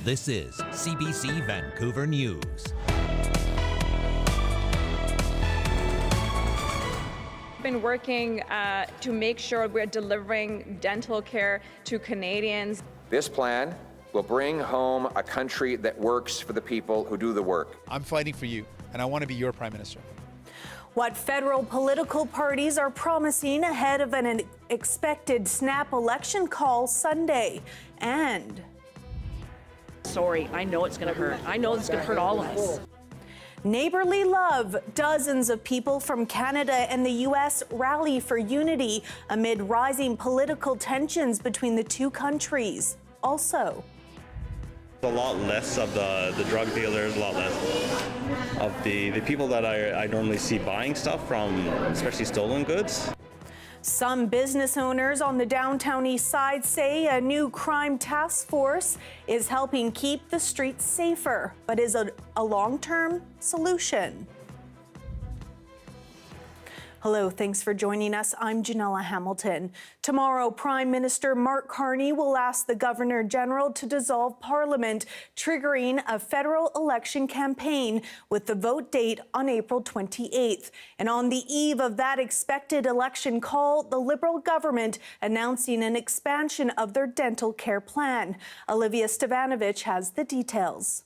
This is CBC Vancouver News. Been working to make sure we're delivering dental care to Canadians. This plan will bring home a country that works for the people who do the work. I'm fighting for you, and I want to be your Prime Minister. What federal political parties are promising ahead of an expected snap election call Sunday. And sorry, I know it's going to hurt. I know it's going to hurt all of us. Neighborly love. Dozens of people from Canada and the U.S. rally for unity amid rising political tensions between the two countries. Also, a lot less of the drug dealers, a lot less of the people that I normally see buying stuff from, especially stolen goods. some business owners on the downtown east side say a new crime task force is helping keep the streets safer, but is a long-term solution. Hello, thanks for joining us. I'm Janella Hamilton. Tomorrow, Prime Minister Mark Carney will ask the Governor-General to dissolve Parliament, triggering a federal election campaign with the vote date on April 28th. And on the eve of that expected election call, the Liberal government announcing an expansion of their dental care plan. Olivia Stevanovic has the details.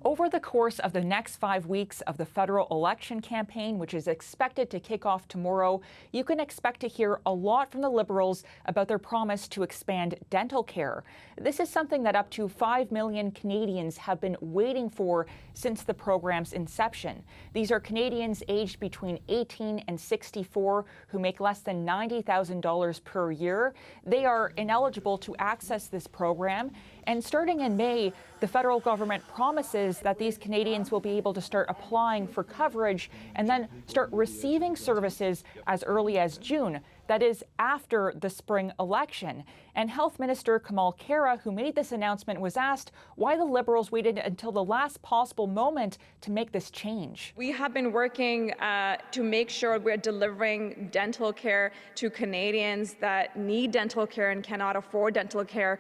Over the course of the next 5 weeks of the federal election campaign, which is expected to kick off tomorrow, you can expect to hear a lot from the Liberals about their promise to expand dental care. This is something that up to 5 million Canadians have been waiting for since the program's inception. These are Canadians aged between 18 and 64 who make less than $90,000 per year. They are ineligible to access this program. And starting in May, the federal government promises that these Canadians will be able to start applying for coverage and then start receiving services as early as June. That is after the spring election. And Health Minister Kamal Khera, who made this announcement, was asked why the Liberals waited until the last possible moment to make this change. We have been working to make sure we're delivering dental care to Canadians that need dental care and cannot afford dental care.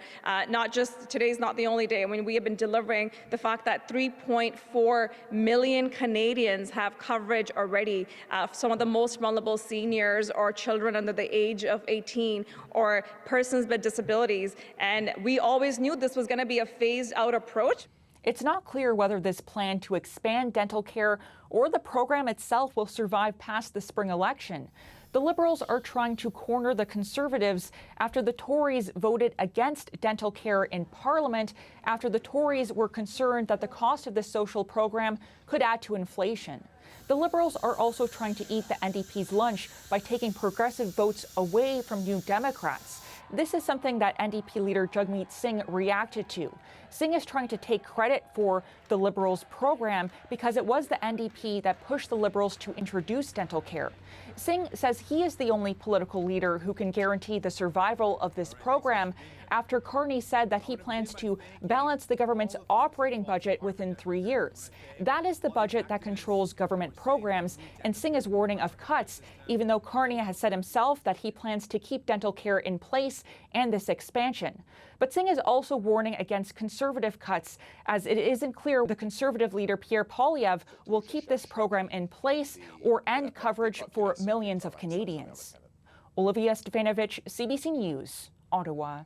Not just today's not the only day. I mean, we have been delivering the fact that 3.4 million Canadians have coverage already. Some of the most vulnerable seniors or children under the age of 18 or persons with disabilities. And we always knew this was going to be a phased out approach. It's not clear whether this plan to expand dental care or the program itself will survive past the spring election. The Liberals are trying to corner the Conservatives after the Tories voted against dental care in Parliament after the Tories were concerned that the cost of this social program could add to inflation. The Liberals are also trying to eat the NDP's lunch by taking progressive votes away from New Democrats. This is something that NDP leader Jagmeet Singh reacted to. Singh is trying to take credit for the Liberals' program because it was the NDP that pushed the Liberals to introduce dental care. Singh says he is the only political leader who can guarantee the survival of this program after Carney said that he plans to balance the government's operating budget within 3 years. That is the budget that controls government programs, and Singh is warning of cuts, even though Carney has said himself that he plans to keep dental care in place and this expansion. But Singh is also warning against Conservative cuts, as it isn't clear the Conservative leader Pierre Poilievre will keep this program in place or end coverage for millions of Canadians. Olivia Stevanovic, CBC News, Ottawa.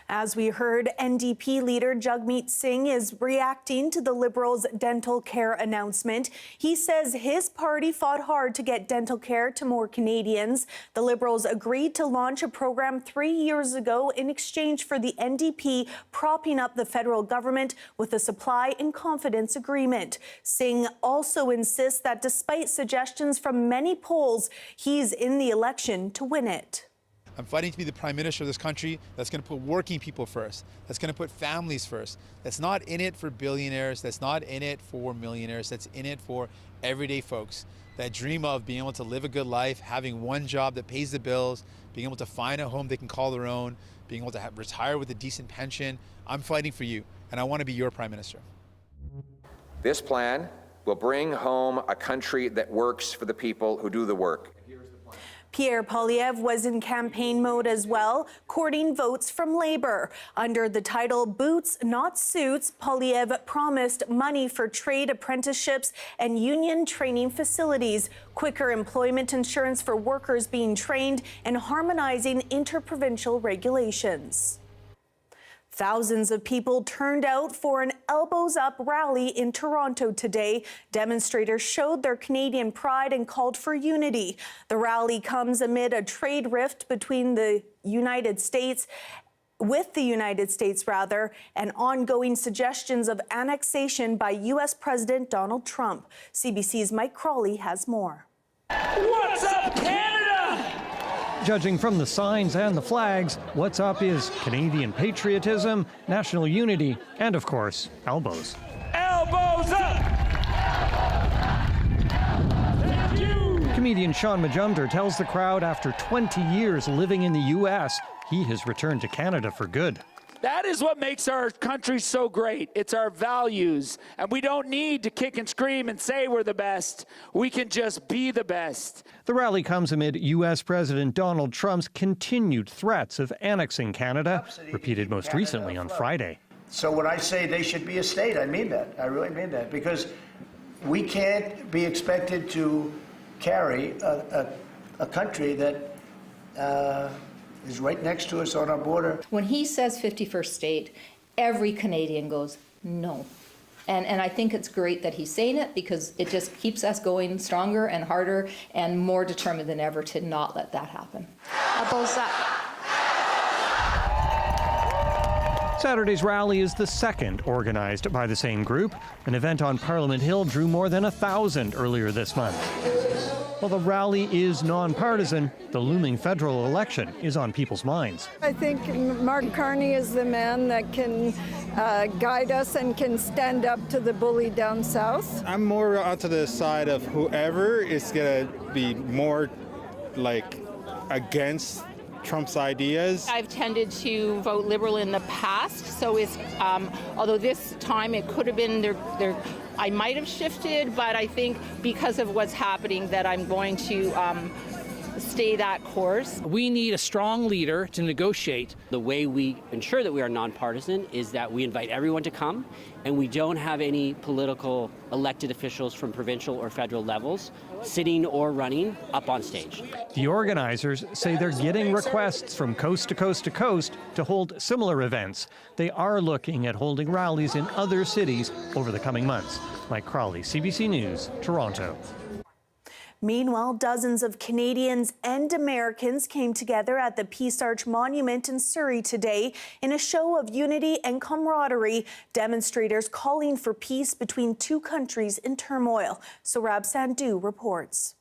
As we heard, NDP leader Jagmeet Singh is reacting to the Liberals' dental care announcement. He says his party fought hard to get dental care to more Canadians. The Liberals agreed to launch a program 3 years ago in exchange for the NDP propping up the federal government with a supply and confidence agreement. Singh also insists that despite suggestions from many polls, he's in the election to win it. I'm fighting to be the Prime Minister of this country that's going to put working people first, that's going to put families first, that's not in it for billionaires, that's not in it for millionaires, that's in it for everyday folks that dream of being able to live a good life, having one job that pays the bills, being able to find a home they can call their own, being able to retire with a decent pension. I'm fighting for you, and I want to be your Prime Minister. This plan will bring home a country that works for the people who do the work. Pierre Poilievre was in campaign mode as well, courting votes from Labour. Under the title Boots, Not Suits, Poilievre promised money for trade apprenticeships and union training facilities, quicker employment insurance for workers being trained, and harmonizing interprovincial regulations. Thousands of people turned out for an Elbows Up rally in Toronto today. Demonstrators showed their Canadian pride and called for unity. The rally comes amid a trade rift between the United States and ongoing suggestions of annexation by U.S. President Donald Trump. CBC's Mike Crawley has more. What's up, Canada? Judging from the signs and the flags, what's up is Canadian patriotism, national unity, and of course, elbows. Elbows up! Thank you! Comedian Sean Majumder tells the crowd after 20 years living in the U.S., he has returned to Canada for good. That is what makes our country so great. It's our values. And we don't need to kick and scream and say we're the best. We can just be the best. The rally comes amid U.S. President Donald Trump's continued threats of annexing Canada, repeated most recently on Friday. So when I say they should be a state, I mean that. I really mean that. Because we can't be expected to carry a country that is right next to us on our border. When he says 51st state, every Canadian goes, no. And I think it's great that he's saying it because it just keeps us going stronger and harder and more determined than ever to not let that happen. Elbows up. Saturday's rally is the second organized by the same group. An event on Parliament Hill drew more than 1,000 earlier this month. While the rally is nonpartisan, the looming federal election is on people's minds. I think Mark Carney is the man that can guide us and can stand up to the bully down south. I'm more onto the side of whoever is going to be more like against Trump's ideas. I've tended to vote Liberal in the past, so it's although this time it could have been I might have shifted, but I think because of what's happening that I'm going to stay that course. We need a strong leader to negotiate. The way we ensure that we are nonpartisan is that we invite everyone to come, and we don't have any political elected officials from provincial or federal levels sitting or running up on stage. The organizers say they're getting requests from coast to coast to coast to hold similar events. They are looking at holding rallies in other cities over the coming months. Mike Crawley, CBC News, Toronto. Meanwhile, dozens of Canadians and Americans came together at the Peace Arch Monument in Surrey today in a show of unity and camaraderie, demonstrators calling for peace between two countries in turmoil. Saurabh Sandhu reports.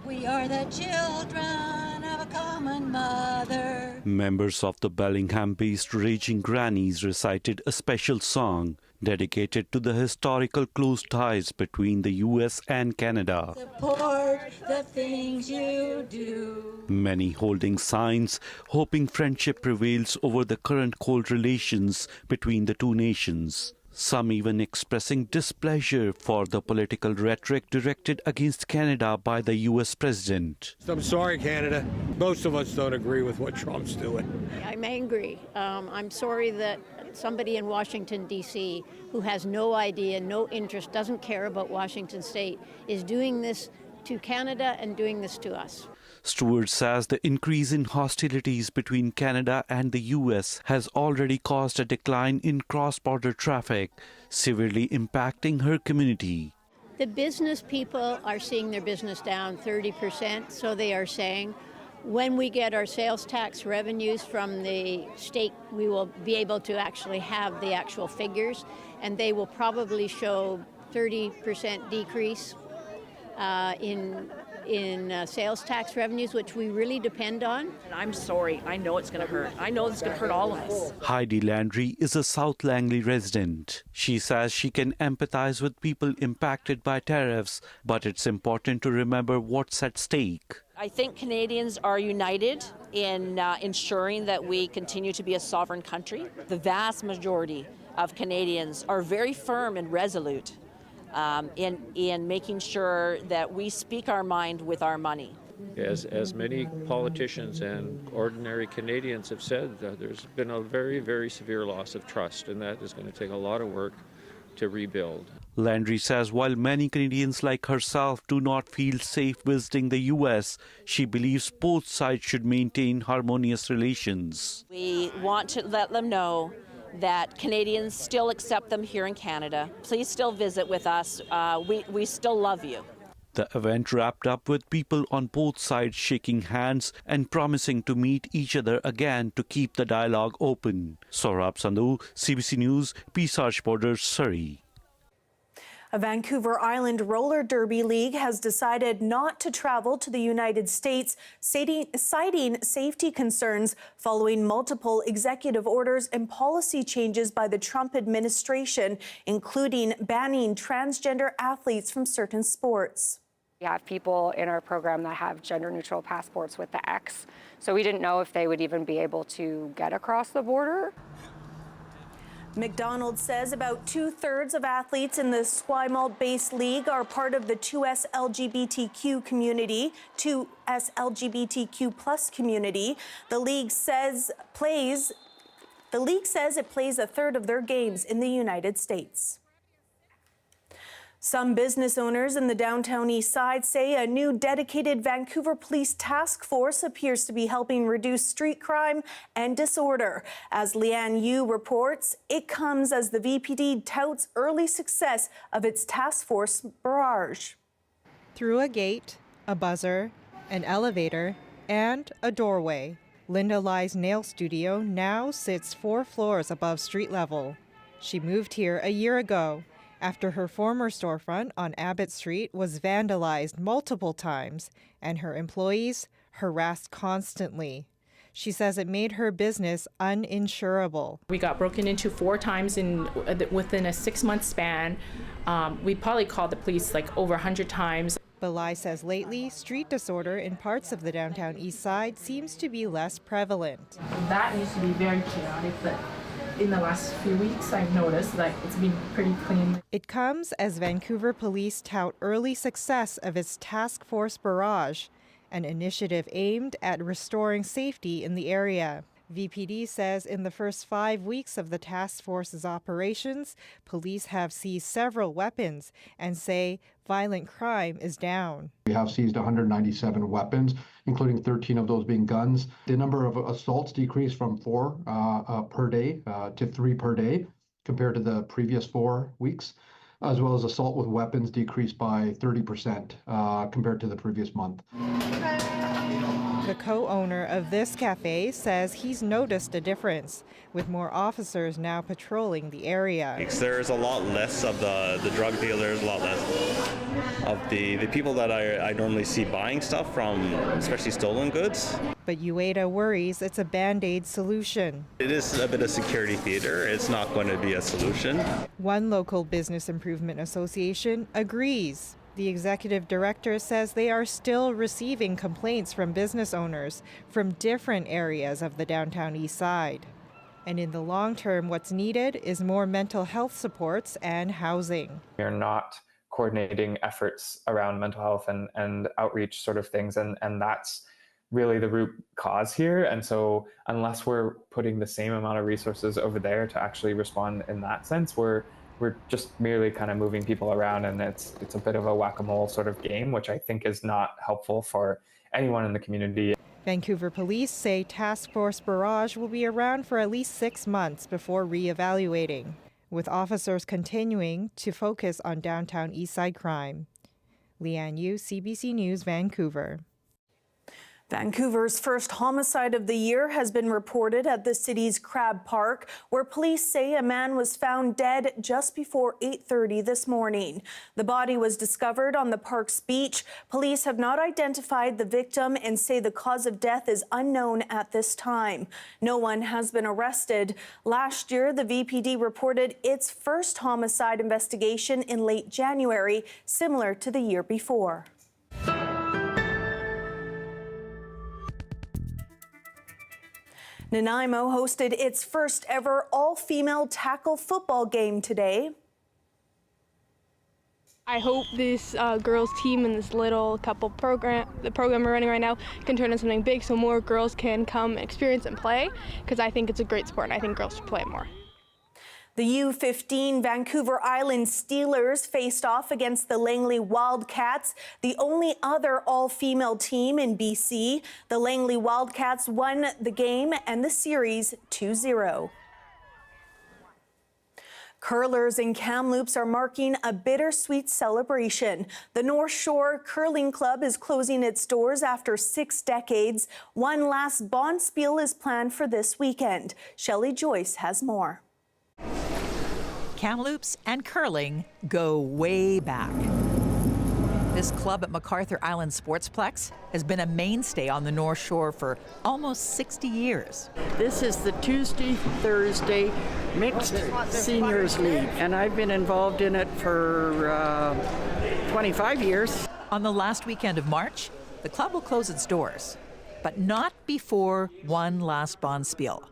We are the children of a common mother. Members of the Bellingham-based Raging Grannies recited a special song dedicated to the historical close ties between the U.S. and Canada. Support the things you do. Many holding signs, hoping friendship prevails over the current cold relations between the two nations. Some even expressing displeasure for the political rhetoric directed against Canada by the U.S. president. I'm sorry, Canada. Most of us don't agree with what Trump's doing. I'm angry. I'm sorry that somebody in Washington, D.C., who has no idea, no interest, doesn't care about Washington State, is doing this to Canada and doing this to us. Stewart says the increase in hostilities between Canada and the U.S. has already caused a decline in cross-border traffic, severely impacting her community. The business people are seeing their business down 30%, so they are saying, when we get our sales tax revenues from the state, we will be able to actually have the actual figures, and they will probably show 30% decrease in sales tax revenues, which we really depend on. And I'm sorry, I know it's going to hurt. I know it's going to hurt all of us. Heidi Landry is a South Langley resident. She says she can empathize with people impacted by tariffs, but it's important to remember what's at stake. I think Canadians are united in ensuring that we continue to be a sovereign country. The vast majority of Canadians are very firm and resolute in making sure that we speak our mind with our money. As many politicians and ordinary Canadians have said, there's been a very, very severe loss of trust, and that is going to take a lot of work to rebuild. Landry says while many Canadians like herself do not feel safe visiting the U.S., she believes both sides should maintain harmonious relations. We want to let them know that Canadians still accept them here in Canada. Please still visit with us. We still love you. The event wrapped up with people on both sides shaking hands and promising to meet each other again to keep the dialogue open. Saurabh Sandhu, CBC News, Peace Arch Borders, Surrey. A Vancouver Island Roller Derby League has decided not to travel to the United States, citing safety concerns following multiple executive orders and policy changes by the Trump administration, including banning transgender athletes from certain sports. We have people in our program that have gender-neutral passports with the X, so we didn't know if they would even be able to get across the border. McDonald's says about 2/3 of athletes in the Esquimalt-based league are part of the 2S LGBTQ community, 2S LGBTQ+ community. The league says it plays 1/3 of their games in the United States. Some business owners in the downtown east side say a new dedicated Vancouver Police task force appears to be helping reduce street crime and disorder. As Leanne Yu reports, it comes as the VPD touts early success of its task force barrage. Through a gate, a buzzer, an elevator, and a doorway, Linda Lai's nail studio now sits 4 floors above street level. She moved here a year ago, after her former storefront on Abbott Street was vandalized multiple times and her employees harassed constantly. She says it made her business uninsurable. We got broken into 4 times within a 6-month span. We probably called the police like over 100 times. Belai says lately, street disorder in parts of the downtown east side seems to be less prevalent. That used to be very chaotic, but in the last few weeks, I've noticed that it's been pretty clean. It comes as Vancouver police tout early success of its task force barrage, an initiative aimed at restoring safety in the area. VPD says in the first 5 weeks of the task force's operations, police have seized several weapons and say violent crime is down. We have seized 197 weapons, including 13 of those being guns. The number of assaults decreased from 4 per day to 3 per day compared to the previous 4 weeks, as well as assault with weapons decreased by 30% compared to the previous month. The co-owner of this cafe says he's noticed a difference, with more officers now patrolling the area. There's a lot less of the drug dealers, a lot less of the people that I normally see buying stuff from, especially stolen goods. But Ueda worries it's a band-aid solution. It is a bit of security theater. It's not going to be a solution. One local business improvement association agrees. The executive director says they are still receiving complaints from business owners from different areas of the downtown east side. And in the long term, what's needed is more mental health supports and housing. We're not coordinating efforts around mental health and outreach sort of things, and that's really the root cause here. And so unless we're putting the same amount of resources over there to actually respond in that sense, we're just merely kind of moving people around, and it's a bit of a whack-a-mole sort of game, which I think is not helpful for anyone in the community. Vancouver police say Task Force Barrage will be around for at least 6 months before re-evaluating, with officers continuing to focus on downtown eastside crime. Leanne Yu, CBC News, Vancouver. Vancouver's first homicide of the year has been reported at the city's Crab Park, where police say a man was found dead just before 8:30 this morning. The body was discovered on the park's beach. Police have not identified the victim and say the cause of death is unknown at this time. No one has been arrested. Last year, the VPD reported its first homicide investigation in late January, similar to the year before. Nanaimo hosted its first ever all-female tackle football game today. I hope this girls team and this little couple program, the program we're running right now, can turn into something big so more girls can come experience and play, because I think it's a great sport and I think girls should play it more. The U15 Vancouver Island Steelers faced off against the Langley Wildcats, the only other all-female team in BC. The Langley Wildcats won the game and the series 2-0. Curlers in Kamloops are marking a bittersweet celebration. The North Shore Curling Club is closing its doors after 6 decades. One last bonspiel is planned for this weekend. Shelley Joyce has more. Kamloops and curling go way back. This club at MacArthur Island Sportsplex has been a mainstay on the North Shore for almost 60 years. This is the Tuesday-Thursday Mixed Seniors League, and I've been involved in it for 25 years. On the last weekend of March, the club will close its doors, but not before one last bonspiel.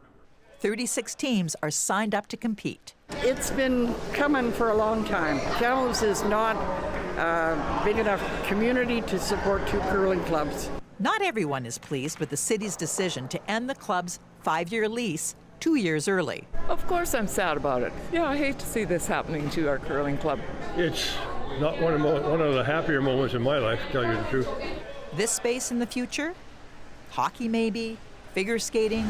36 teams are signed up to compete. It's been coming for a long time. Kamloops is not a big enough community to support 2 curling clubs. Not everyone is pleased with the city's decision to end the club's 5-year lease 2 years early. Of course I'm sad about it. Yeah, I hate to see this happening to our curling club. It's not one of the happier moments in my life, to tell you the truth. This space in the future? Hockey maybe? Figure skating?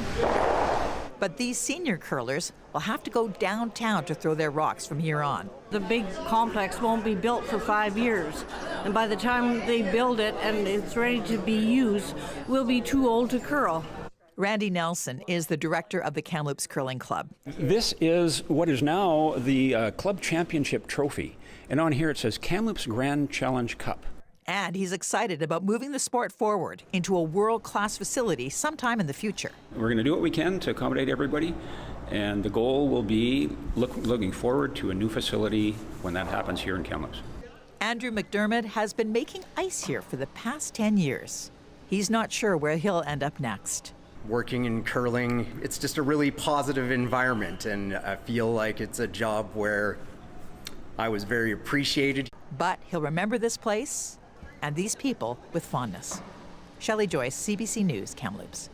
But these senior curlers will have to go downtown to throw their rocks from here on. The big complex won't be built for 5 years. And by the time they build it and it's ready to be used, we'll be too old to curl. Randy Nelson is the director of the Kamloops Curling Club. This is what is now the Club Championship Trophy. And on here it says Kamloops Grand Challenge Cup. And he's excited about moving the sport forward into a world-class facility sometime in the future. We're going to do what we can to accommodate everybody, and the goal will be looking forward to a new facility when that happens here in Kamloops. Andrew McDermott has been making ice here for the past 10 years. He's not sure where he'll end up next. Working in curling, it's just a really positive environment, and I feel like it's a job where I was very appreciated. But he'll remember this place and these people with fondness. Shelley Joyce, CBC News, Kamloops.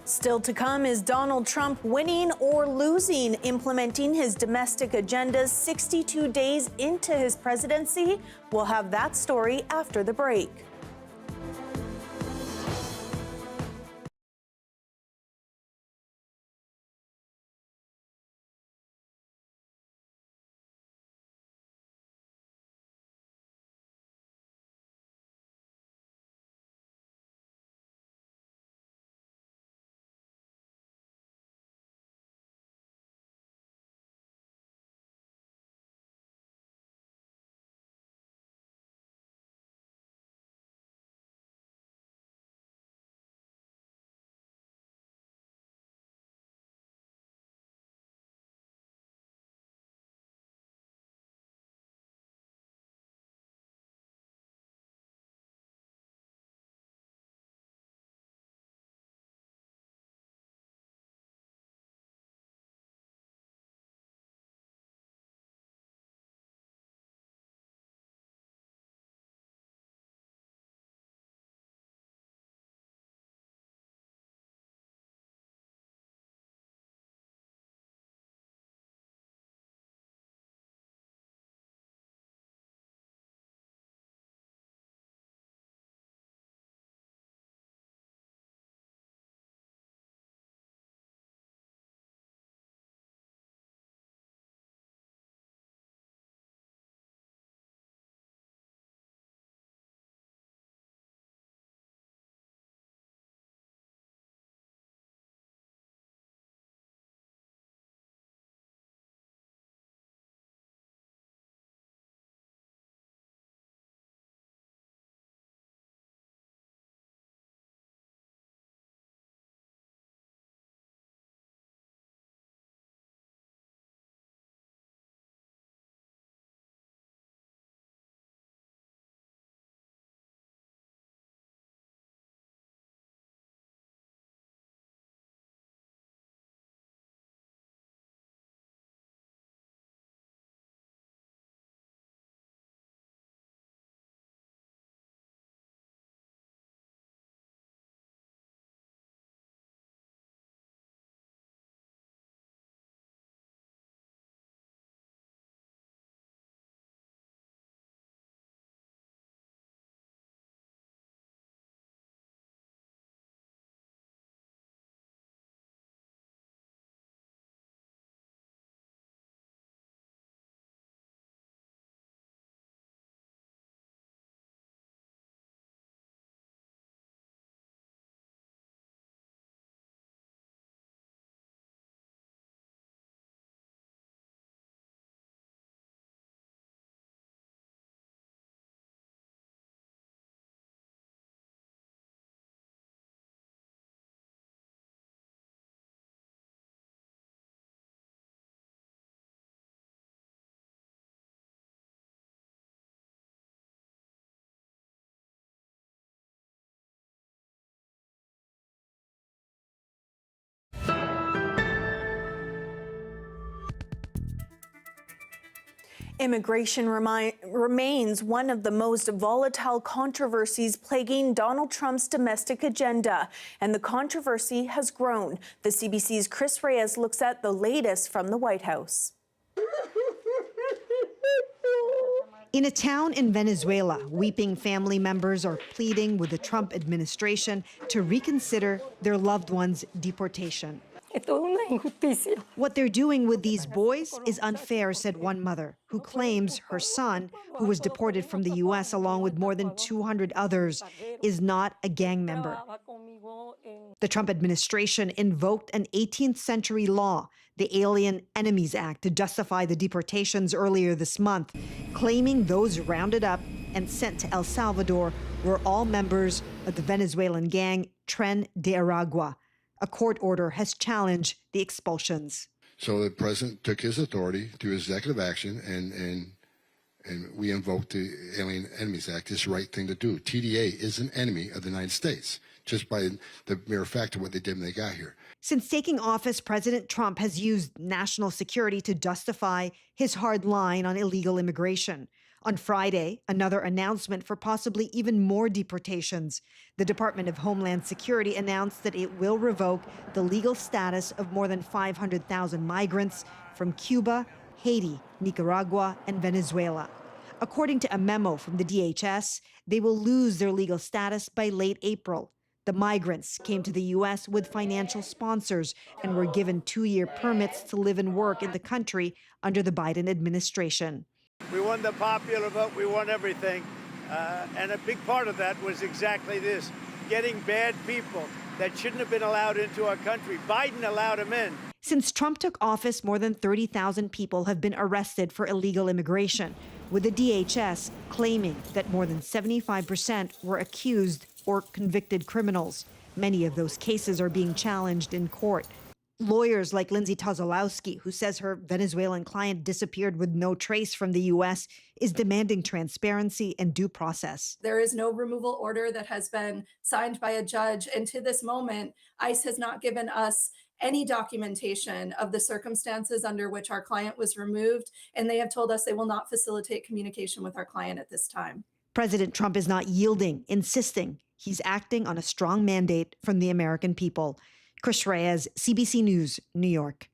Still to come, is Donald Trump winning or losing, implementing his domestic agendas 62 days into his presidency? We'll have that story after the break. Immigration remains one of the most volatile controversies plaguing Donald Trump's domestic agenda, and the controversy has grown. The CBC's Chris Reyes looks at the latest from the White House. In a town in Venezuela, weeping family members are pleading with the Trump administration to reconsider their loved ones' deportation. What they're doing with these boys is unfair, said one mother, who claims her son, who was deported from the U.S. along with more than 200 others, is not a gang member. The Trump administration invoked an 18th century law, the Alien Enemies Act, to justify the deportations earlier this month, claiming those rounded up and sent to El Salvador were all members of the Venezuelan gang Tren de Aragua. A court order has challenged the expulsions. So the president took his authority through executive action, and we invoked the Alien Enemies Act. It's the right thing to do. TDA is an enemy of the United States, just by the mere fact of what they did when they got here. Since taking office, President Trump has used national security to justify his hard line on illegal immigration. On Friday, another announcement for possibly even more deportations. The Department of Homeland Security announced that it will revoke the legal status of more than 500,000 migrants from Cuba, Haiti, Nicaragua, and Venezuela. According to a memo from the DHS, they will lose their legal status by late April. The migrants came to the U.S. with financial sponsors and were given 2-year permits to live and work in the country under the Biden administration. We won the popular vote, we won everything. And a big part of that was exactly this, getting bad people that shouldn't have been allowed into our country. Biden allowed them in. Since Trump took office, more than 30,000 people have been arrested for illegal immigration, with the DHS claiming that more than 75% were accused or convicted criminals. Many of those cases are being challenged in court. Lawyers like Lindsay Tozolowski, who says her Venezuelan client disappeared with no trace from the U.S., is demanding transparency and due process. There is no removal order that has been signed by a judge, and to this moment, ICE has not given us any documentation of the circumstances under which our client was removed, and they have told us they will not facilitate communication with our client at this time. President Trump is not yielding, insisting he's acting on a strong mandate from the American people. Chris Reyes, CBC News, New York.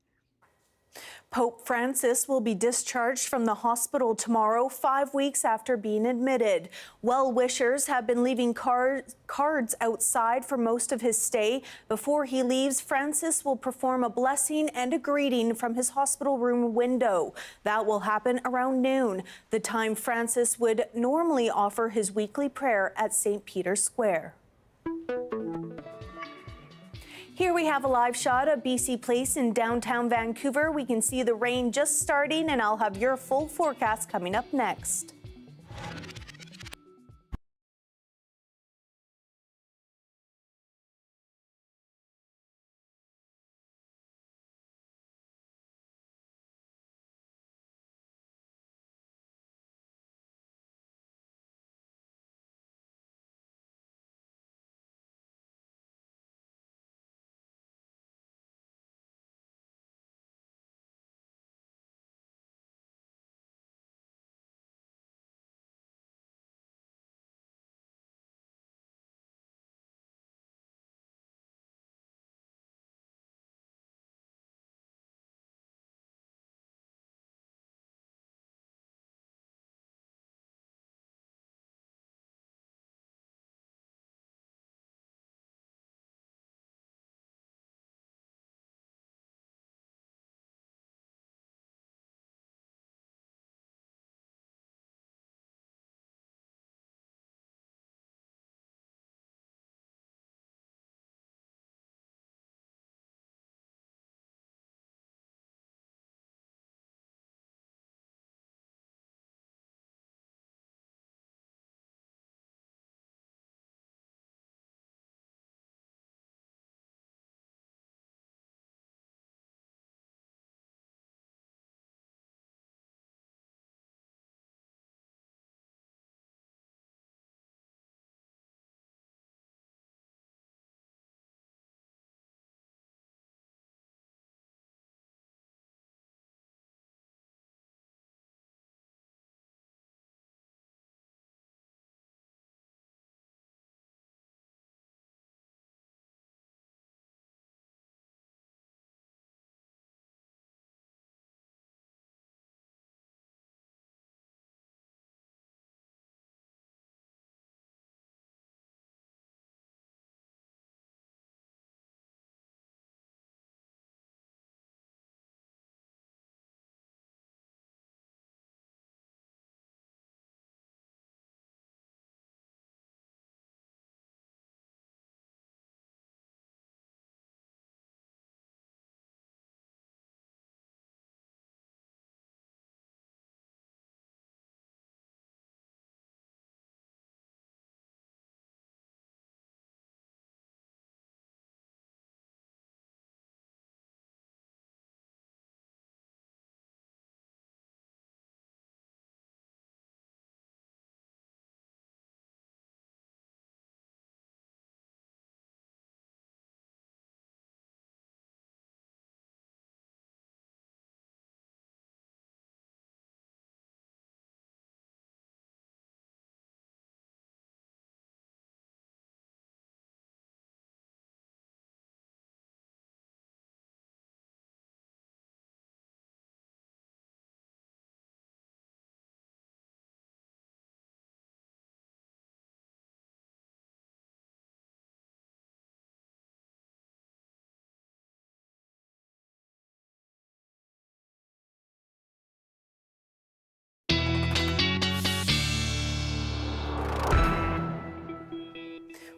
Pope Francis will be discharged from the hospital tomorrow, 5 weeks after being admitted. Well-wishers have been leaving cards outside for most of his stay. Before he leaves, Francis will perform a blessing and a greeting from his hospital room window. That will happen around noon, the time Francis would normally offer his weekly prayer at St. Peter's Square. Here we have a live shot of BC Place in downtown Vancouver. We can see the rain just starting, and I'll have your full forecast coming up next.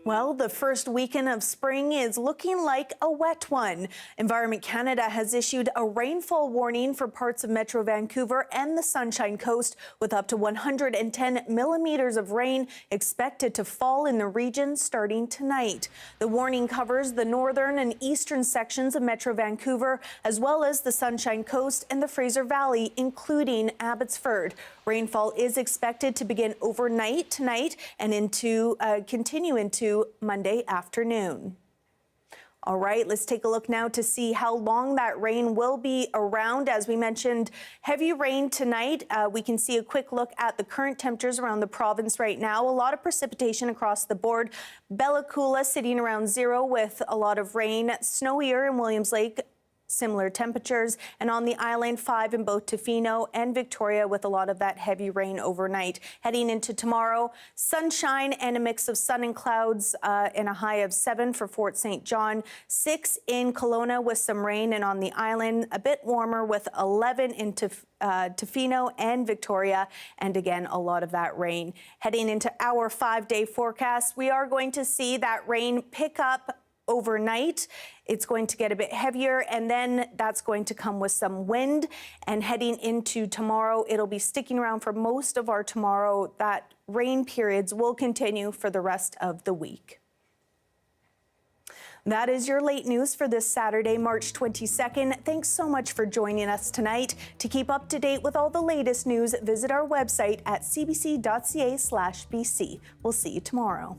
Well, the first weekend of spring is looking like a wet one. Environment Canada has issued a rainfall warning for parts of Metro Vancouver and the Sunshine Coast, with up to 110 millimeters of rain expected to fall in the region starting tonight. The warning covers the northern and eastern sections of Metro Vancouver, as well as the Sunshine Coast and the Fraser Valley, including Abbotsford. Rainfall is expected to begin overnight tonight and continue into Monday afternoon. All right, let's take a look now to see how long that rain will be around. As we mentioned, heavy rain tonight. We can see a quick look at the current temperatures around the province right now. A lot of precipitation across the board. Bella Coola sitting around 0 with a lot of rain. Snowier in Williams Lake, similar temperatures, and on the island 5 in both Tofino and Victoria with a lot of that heavy rain overnight. Heading into tomorrow, sunshine and a mix of sun and clouds, and a high of 7 for Fort St. John, 6 in Kelowna with some rain, and on the island a bit warmer with 11 in Tofino and Victoria, and again a lot of that rain. Heading into our 5-day forecast, we are going to see that rain pick up overnight. It's going to get a bit heavier, and then that's going to come with some wind. And heading into tomorrow, it'll be sticking around for most of our tomorrow. That rain periods will continue for the rest of the week. That is your late news for this Saturday, March 22nd. Thanks so much for joining us tonight. To keep up to date with all the latest news, visit our website at cbc.ca/bc. We'll see you tomorrow.